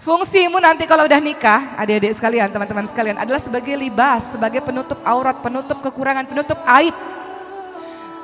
Fungsimu nanti kalau udah nikah, adik-adik sekalian, teman-teman sekalian, adalah sebagai libas, sebagai penutup aurat, penutup kekurangan, penutup aib.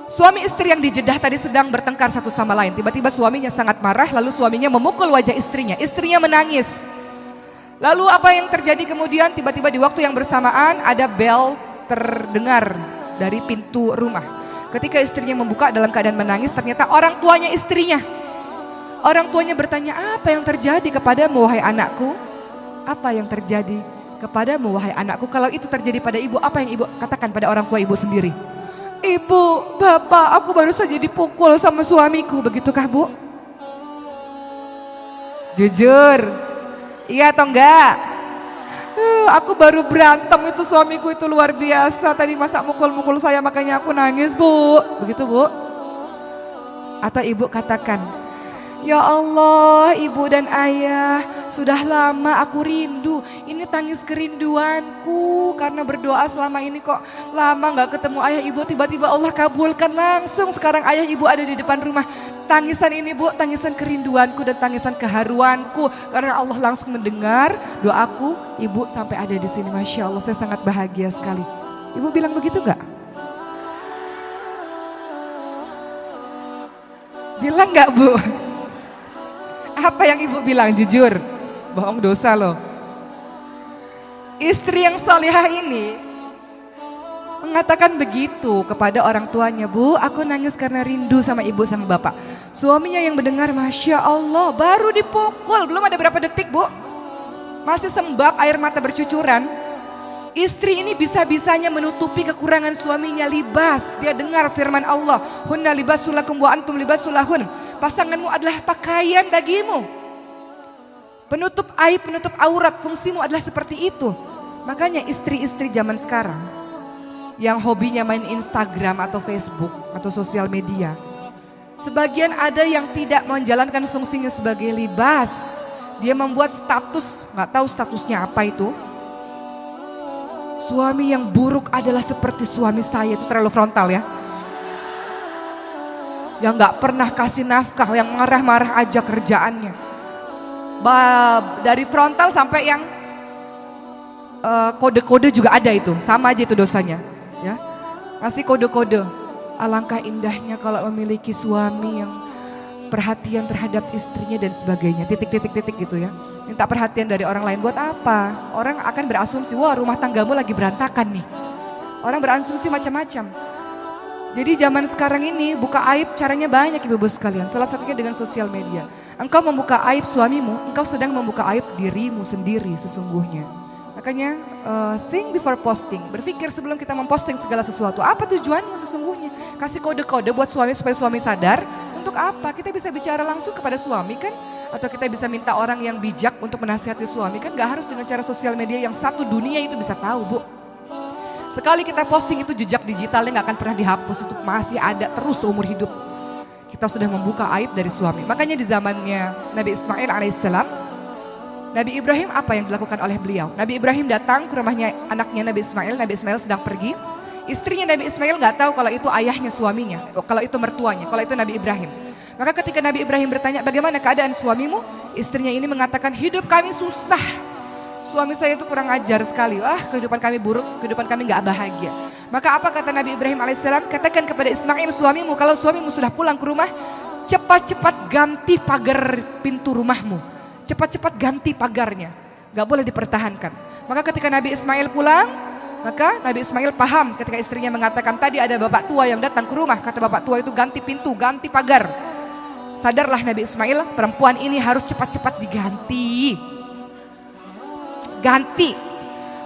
Suami istri yang dijedah tadi sedang bertengkar satu sama lain. Tiba-tiba suaminya sangat marah, lalu suaminya memukul wajah istrinya. Istrinya menangis. Lalu apa yang terjadi kemudian? Tiba-tiba di waktu yang bersamaan ada bel terdengar dari pintu rumah. Ketika istrinya membuka dalam keadaan menangis, ternyata orang tuanya istrinya. Orang tuanya bertanya, apa yang terjadi kepadamu wahai anakku? Apa yang terjadi kepadamu wahai anakku? Kalau itu terjadi pada ibu, apa yang ibu katakan pada orang tua ibu sendiri? Ibu, bapak, aku baru saja dipukul sama suamiku. Begitukah bu? Jujur, iya atau enggak? Aku baru berantem, itu suamiku itu luar biasa. Tadi masa mukul-mukul saya, makanya aku nangis bu. Begitu bu? Atau ibu katakan, ya Allah, ibu dan ayah, sudah lama aku rindu. Ini tangis kerinduanku karena berdoa selama ini kok lama gak ketemu ayah ibu. Tiba-tiba Allah kabulkan langsung. Sekarang ayah ibu ada di depan rumah. Tangisan ini bu, tangisan kerinduanku dan tangisan keharuanku. Karena Allah langsung mendengar doaku, ibu sampai ada di sini. Masya Allah, saya sangat bahagia sekali. Ibu bilang begitu gak? Bilang gak bu? Apa yang ibu bilang? Jujur, bohong dosa loh. Istri yang solihah ini mengatakan begitu kepada orang tuanya, bu, aku nangis karena rindu sama ibu sama bapak. Suaminya yang mendengar, Masya Allah, baru dipukul, belum ada berapa detik bu, masih sembab air mata bercucuran. Istri ini bisa-bisanya menutupi kekurangan suaminya, libas. Dia dengar firman Allah, hunna libasulakum wa antum libasulahun. Pasanganmu adalah pakaian bagimu. Penutup aib, penutup aurat, fungsimu adalah seperti itu. Makanya istri-istri zaman sekarang yang hobinya main Instagram atau Facebook atau sosial media, sebagian ada yang tidak menjalankan fungsinya sebagai libas. Dia membuat status, gak tahu statusnya apa itu. Suami yang buruk adalah seperti suami saya, itu terlalu frontal ya. Yang gak pernah kasih nafkah, yang marah-marah aja kerjaannya. Dari frontal sampai yang kode-kode juga ada itu, sama aja itu dosanya. Ya, kasih kode-kode. Alangkah indahnya kalau memiliki suami yang perhatian terhadap istrinya dan sebagainya, titik-titik-titik gitu ya. Minta perhatian dari orang lain buat apa? Orang akan berasumsi, wah rumah tanggamu lagi berantakan nih. Orang berasumsi macam-macam. Jadi zaman sekarang ini buka aib caranya banyak ibu-ibu sekalian. Salah satunya dengan sosial media. Engkau membuka aib suamimu, engkau sedang membuka aib dirimu sendiri sesungguhnya. Makanya think before posting. Berpikir sebelum kita memposting segala sesuatu. Apa tujuanmu sesungguhnya? Kasih kode-kode buat suami supaya suami sadar. Untuk apa? Kita bisa bicara langsung kepada suami kan? Atau kita bisa minta orang yang bijak untuk menasihati suami kan? Gak harus dengan cara sosial media yang satu dunia itu bisa tahu bu. Sekali kita posting itu jejak digitalnya gak akan pernah dihapus. Itu masih ada terus seumur hidup. Kita sudah membuka aib dari suami. Makanya di zamannya Nabi Ismail alaihissalam, Nabi Ibrahim apa yang dilakukan oleh beliau? Nabi Ibrahim datang ke rumahnya anaknya Nabi Ismail sedang pergi. Istrinya Nabi Ismail gak tahu kalau itu ayahnya suaminya, kalau itu mertuanya, kalau itu Nabi Ibrahim. Maka ketika Nabi Ibrahim bertanya, bagaimana keadaan suamimu? Istrinya ini mengatakan, hidup kami susah. Suami saya itu kurang ajar sekali. Kehidupan kami buruk, kehidupan kami gak bahagia. Maka apa kata Nabi Ibrahim alaihissalam? Katakan kepada Ismail suamimu, kalau suamimu sudah pulang ke rumah, cepat-cepat ganti pagar pintu rumahmu. Cepat-cepat ganti pagarnya. Gak boleh dipertahankan. Maka ketika Nabi Ismail pulang, maka Nabi Ismail paham ketika istrinya mengatakan tadi ada bapak tua yang datang ke rumah. Kata bapak tua itu ganti pintu, ganti pagar. Sadarlah Nabi Ismail, perempuan ini harus cepat-cepat diganti. Ganti.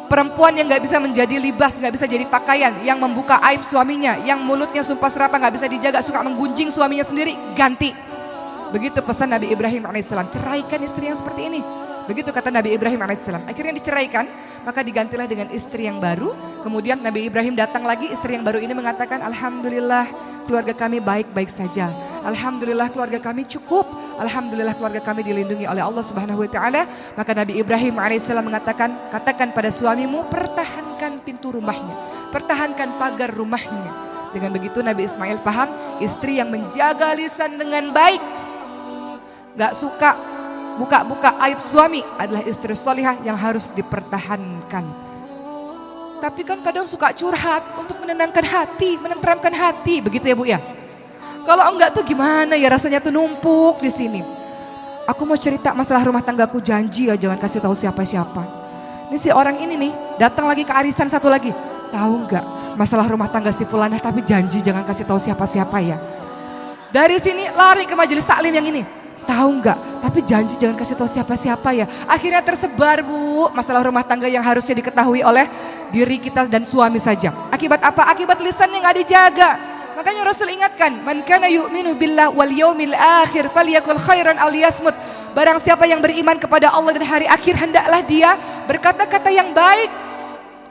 Perempuan yang gak bisa menjadi libas, gak bisa jadi pakaian. Yang membuka aib suaminya, yang mulutnya sumpah serapah gak bisa dijaga, suka menggunjing suaminya sendiri, ganti. Begitu pesan Nabi Ibrahim alaihissalam, ceraikan istri yang seperti ini. Begitu kata Nabi Ibrahim alaihissalam. Akhirnya diceraikan, maka digantilah dengan istri yang baru. Kemudian Nabi Ibrahim datang lagi, istri yang baru ini mengatakan, alhamdulillah keluarga kami baik-baik saja. Alhamdulillah keluarga kami cukup. Alhamdulillah keluarga kami dilindungi oleh Allah Subhanahu wa taala. Maka Nabi Ibrahim alaihissalam mengatakan, katakan pada suamimu, pertahankan pintu rumahnya, pertahankan pagar rumahnya. Dengan begitu Nabi Ismail paham, istri yang menjaga lisan dengan baik, gak suka buka-buka aib suami adalah istri solihah yang harus dipertahankan. Tapi kan kadang suka curhat untuk menenangkan hati, menenteramkan hati, begitu ya Bu ya. Kalau enggak tuh gimana ya, rasanya tuh numpuk di sini. Aku mau cerita masalah rumah tanggaku, janji ya jangan kasih tahu siapa-siapa. Ini si orang ini nih datang lagi ke arisan satu lagi. Tahu enggak masalah rumah tangga si fulanah, tapi janji jangan kasih tahu siapa-siapa ya. Dari sini lari ke majelis taklim yang ini. Tahu enggak, tapi janji jangan kasih tahu siapa-siapa ya. Akhirnya tersebar Bu, masalah rumah tangga yang harusnya diketahui oleh diri kita dan suami saja. Akibat apa? Akibat lisan yang gak dijaga. Makanya Rasul ingatkan, man kana yu'minu billah wal yaumil akhir falyakul khairan aw liyasmut. Barang siapa yang beriman kepada Allah dan hari akhir, hendaklah dia berkata-kata yang baik.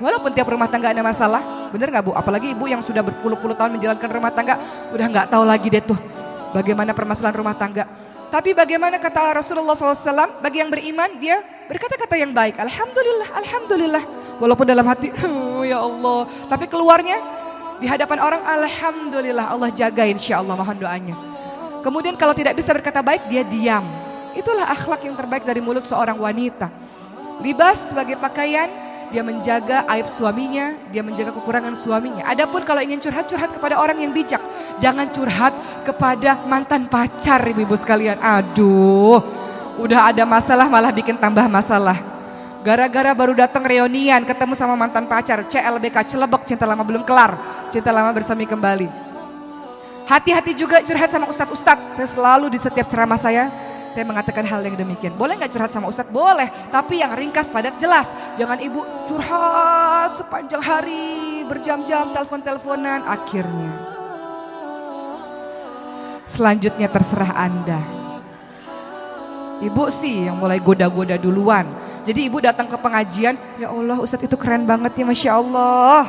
Walaupun tiap rumah tangga ada masalah, bener gak Bu? Apalagi ibu yang sudah berpuluh-puluh tahun menjalankan rumah tangga, udah gak tahu lagi deh tuh bagaimana permasalahan rumah tangga. Tapi bagaimana kata Rasulullah SAW, bagi yang beriman dia berkata-kata yang baik. Alhamdulillah, Alhamdulillah. Walaupun dalam hati, oh ya Allah. Tapi keluarnya di hadapan orang, Alhamdulillah, Allah jaga insya Allah, mohon doanya. Kemudian kalau tidak bisa berkata baik, dia diam. Itulah akhlak yang terbaik dari mulut seorang wanita. Libas sebagai pakaian, dia menjaga aib suaminya, dia menjaga kekurangan suaminya. Adapun kalau ingin curhat, curhat kepada orang yang bijak. Jangan curhat kepada mantan pacar ibu-ibu sekalian. Aduh, udah ada masalah malah bikin tambah masalah. Gara-gara baru datang reunian, ketemu sama mantan pacar, CLBK, celebek, cinta lama belum kelar, cinta lama bersemi kembali. Hati-hati juga curhat sama ustadz-ustadz. Saya selalu di setiap ceramah saya mengatakan hal yang demikian. Boleh gak curhat sama ustadz? Boleh, tapi yang ringkas, padat, jelas. Jangan ibu curhat sepanjang hari, berjam-jam, telepon-teleponan, akhirnya. Selanjutnya terserah Anda. Ibu sih yang mulai goda-goda duluan. Jadi ibu datang ke pengajian, ya Allah ustadz itu keren banget ya, Masya Allah.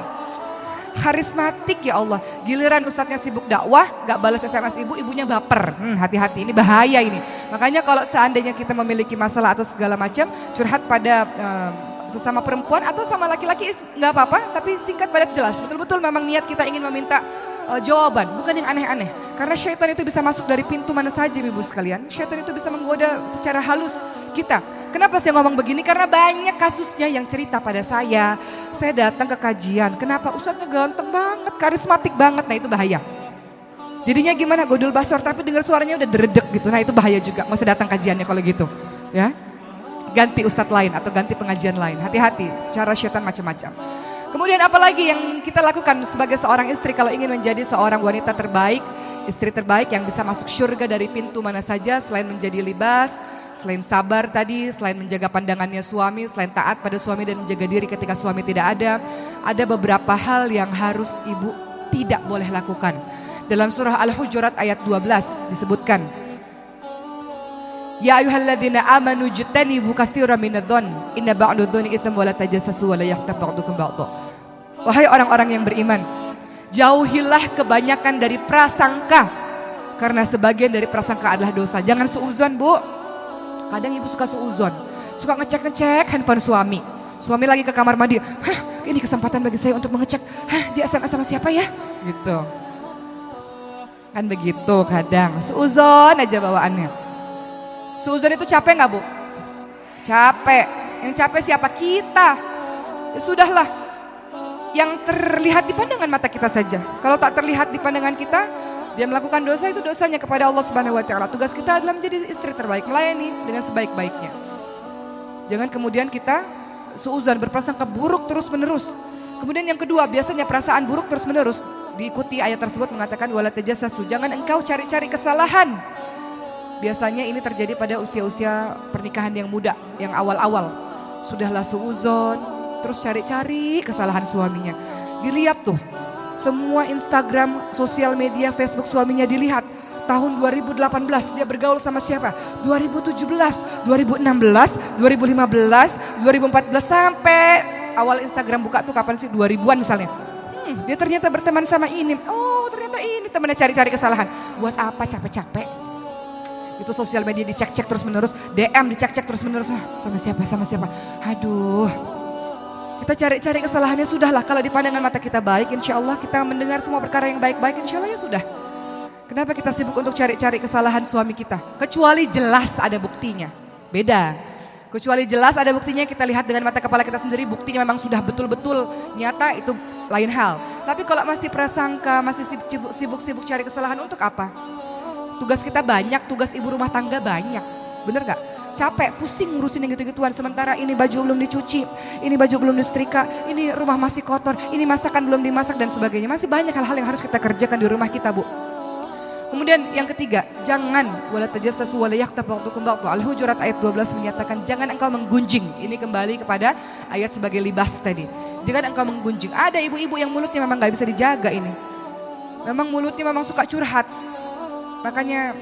Karismatik ya Allah. Giliran ustadznya sibuk dakwah, gak balas SMS ibu, ibunya baper. Hati-hati, ini bahaya ini. Makanya kalau seandainya kita memiliki masalah atau segala macam, curhat pada sesama perempuan atau sama laki-laki gak apa-apa, tapi singkat padat jelas. Betul-betul memang niat kita ingin meminta jawaban, bukan yang aneh-aneh. Karena syaitan itu bisa masuk dari pintu mana saja ibu sekalian. Syaitan itu bisa menggoda secara halus kita. Kenapa saya ngomong begini? Karena banyak kasusnya yang cerita pada saya. Saya datang ke kajian, kenapa ustadznya ganteng banget, karismatik banget. Nah itu bahaya. Jadinya gimana, godul basor tapi dengar suaranya udah deredek gitu. Nah itu bahaya juga, nggak usah datang kajiannya kalau gitu. Ya, ganti ustadz lain atau ganti pengajian lain. Hati-hati, cara syaitan macam-macam. Kemudian apalagi yang kita lakukan sebagai seorang istri kalau ingin menjadi seorang wanita terbaik, istri terbaik yang bisa masuk surga dari pintu mana saja selain menjadi libas, selain sabar tadi, selain menjaga pandangannya suami, selain taat pada suami dan menjaga diri ketika suami tidak ada beberapa hal yang harus ibu tidak boleh lakukan. Dalam surah Al-Hujurat ayat 12 disebutkan, Ya ayyuhalladzina amanu jtanibu katsiran minadh-dhonn inna ba'dadh-dhonni itsmun wa la tajassasu wa la yaghtab ba'dukum ba'dha. Wahai orang-orang yang beriman, jauhilah kebanyakan dari prasangka karena sebagian dari prasangka adalah dosa. Jangan suudzon, Bu. Kadang ibu suka suudzon, suka ngecek-ngecek handphone suami. Suami lagi ke kamar mandi, ini kesempatan bagi saya untuk mengecek, dia SMS sama siapa ya? Gitu. Kan begitu kadang, suudzon aja bawaannya. Suudzon itu capek gak Bu? Capek. Yang capek siapa? Kita. Ya sudahlah. Yang terlihat di pandangan mata kita saja. Kalau tak terlihat di pandangan kita, dia melakukan dosa, itu dosanya kepada Allah Subhanahu wa taala. Tugas kita adalah menjadi istri terbaik, melayani dengan sebaik-baiknya. Jangan kemudian kita suudzon, berprasangka buruk terus-menerus. Kemudian yang kedua, biasanya perasaan buruk terus-menerus diikuti ayat tersebut mengatakan wala tajassasu. Jangan engkau cari-cari kesalahan. Biasanya ini terjadi pada usia-usia pernikahan yang muda, yang awal-awal. Sudahlah suudzon, terus cari-cari kesalahan suaminya. Dilihat tuh, semua Instagram, sosial media, Facebook suaminya dilihat. Tahun 2018 dia bergaul sama siapa? 2017, 2016, 2015, 2014 sampai awal Instagram buka tuh kapan sih? 2000-an misalnya. Dia ternyata berteman sama ini. Oh ternyata ini temannya cari-cari kesalahan. Buat apa capek-capek? Itu sosial media dicek-cek terus menerus, DM dicek-cek terus menerus, sama siapa. Aduh, kita cari-cari kesalahannya sudahlah. Kalau di pandangan mata kita baik, insya Allah kita mendengar semua perkara yang baik-baik, insya Allah ya sudah. Kenapa kita sibuk untuk cari-cari kesalahan suami kita? Kecuali jelas ada buktinya. Beda. Kecuali jelas ada buktinya, kita lihat dengan mata kepala kita sendiri, buktinya memang sudah betul-betul nyata, itu lain hal. Tapi kalau masih prasangka, masih sibuk-sibuk cari kesalahan, untuk apa? Tugas kita banyak, tugas ibu rumah tangga banyak. Bener gak? Capek, pusing ngurusin yang gitu-gituan. Sementara ini baju belum dicuci, ini baju belum disetrika, ini rumah masih kotor, ini masakan belum dimasak dan sebagainya. Masih banyak hal-hal yang harus kita kerjakan di rumah kita, Bu. Kemudian yang ketiga, jangan wala tajassasu wala yaghtab ba'dukum ba'dha. Al-Hujurat ayat 12 menyatakan jangan engkau menggunjing. Ini kembali kepada ayat sebagai libas tadi. Jangan engkau menggunjing. Ada ibu-ibu yang mulutnya memang gak bisa dijaga ini. Memang mulutnya memang suka curhat. Makanya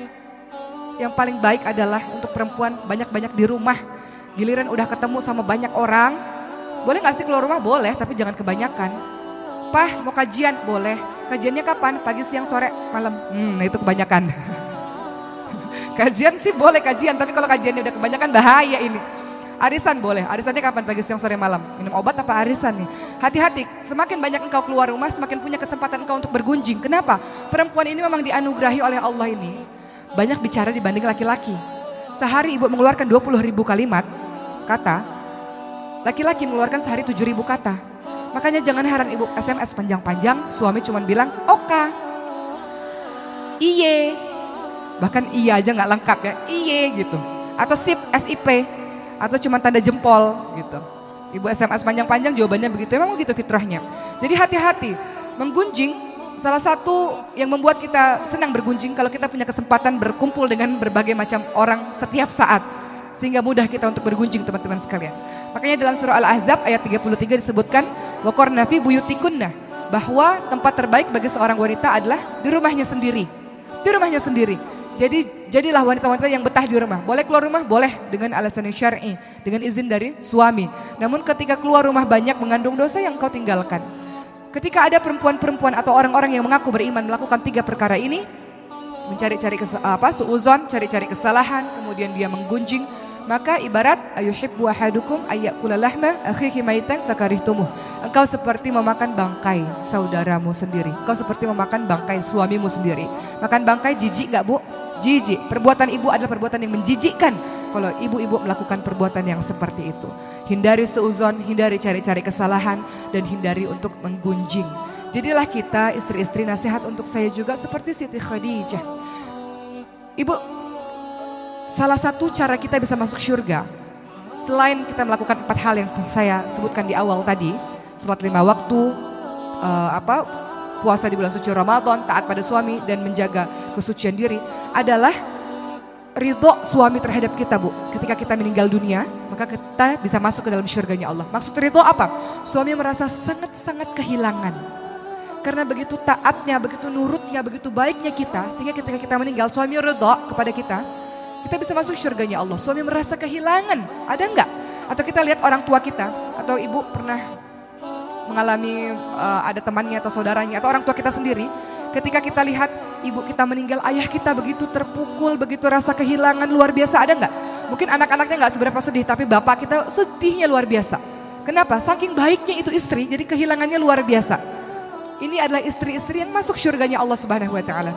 yang paling baik adalah untuk perempuan banyak-banyak di rumah. Giliran udah ketemu sama banyak orang, boleh gak sih keluar rumah? Boleh, tapi jangan kebanyakan. Pah, mau kajian? Boleh. Kajiannya kapan? Pagi, siang, sore, malam. Nah itu kebanyakan. Kajian sih boleh kajian, tapi kalau kajiannya udah kebanyakan bahaya ini. Arisan boleh. Arisannya kapan? Pagi, siang, sore, malam. Minum obat apa arisan nih? Hati-hati, semakin banyak engkau keluar rumah, semakin punya kesempatan engkau untuk bergunjing. Kenapa? Perempuan ini memang dianugerahi oleh Allah ini banyak bicara dibanding laki-laki. Sehari ibu mengeluarkan 20.000 kalimat kata, laki-laki mengeluarkan sehari 7.000 kata. Makanya jangan heran ibu SMS panjang-panjang, suami cuma bilang oka, iye, bahkan iya aja nggak lengkap ya, iye gitu, atau sip, SIP, atau cuma tanda jempol gitu. Ibu SMS panjang-panjang jawabannya begitu, memang begitu fitrahnya. Jadi hati-hati, menggunjing salah satu yang membuat kita senang bergunjing kalau kita punya kesempatan berkumpul dengan berbagai macam orang setiap saat. Sehingga mudah kita untuk bergunjing teman-teman sekalian. Makanya dalam surah Al-Ahzab ayat 33 disebutkan waqarna fi buyutikunna, bahwa tempat terbaik bagi seorang wanita adalah di rumahnya sendiri. Di rumahnya sendiri. Jadi jadilah wanita-wanita yang betah di rumah. Boleh keluar rumah? Boleh dengan alasan yang syar'i, dengan izin dari suami. Namun ketika keluar rumah banyak mengandung dosa yang kau tinggalkan. Ketika ada perempuan-perempuan atau orang-orang yang mengaku beriman melakukan 3 perkara ini, mencari-cari suuzon, cari-cari kesalahan, kemudian dia menggunjing, maka ibarat ayuhibbu ahadukum ayyakula lahma akhihi maitan fakarihtumuh. Engkau seperti memakan bangkai saudaramu sendiri. Engkau seperti memakan bangkai suamimu sendiri. Makan bangkai jijik gak, Bu? Jijik. Perbuatan ibu adalah perbuatan yang menjijikkan kalau ibu-ibu melakukan perbuatan yang seperti itu. Hindari seuzon, hindari cari-cari kesalahan, dan hindari untuk menggunjing. Jadilah kita istri-istri, nasihat untuk saya juga seperti Siti Khadijah. Ibu, salah satu cara kita bisa masuk surga, selain kita melakukan 4 hal yang saya sebutkan di awal tadi, sholat 5 waktu, puasa di bulan suci Ramadan, taat pada suami, dan menjaga kesucian diri, adalah ridho suami terhadap kita, Bu. Ketika kita meninggal dunia, maka kita bisa masuk ke dalam surganya Allah. Maksud ridho apa? Suami merasa sangat-sangat kehilangan. Karena begitu taatnya, begitu nurutnya, begitu baiknya kita, sehingga ketika kita meninggal, suami ridho kepada kita bisa masuk surganya Allah. Suami merasa kehilangan, ada enggak? Atau kita lihat orang tua kita, atau ibu pernah mengalami ada temannya atau saudaranya, atau orang tua kita sendiri, ketika kita lihat ibu kita meninggal, ayah kita begitu terpukul, begitu rasa kehilangan luar biasa, ada enggak? Mungkin anak-anaknya enggak seberapa sedih, tapi bapak kita sedihnya luar biasa. Kenapa? Saking baiknya itu istri, jadi kehilangannya luar biasa. Ini adalah istri-istri yang masuk surganya Allah Subhanahu wa taala.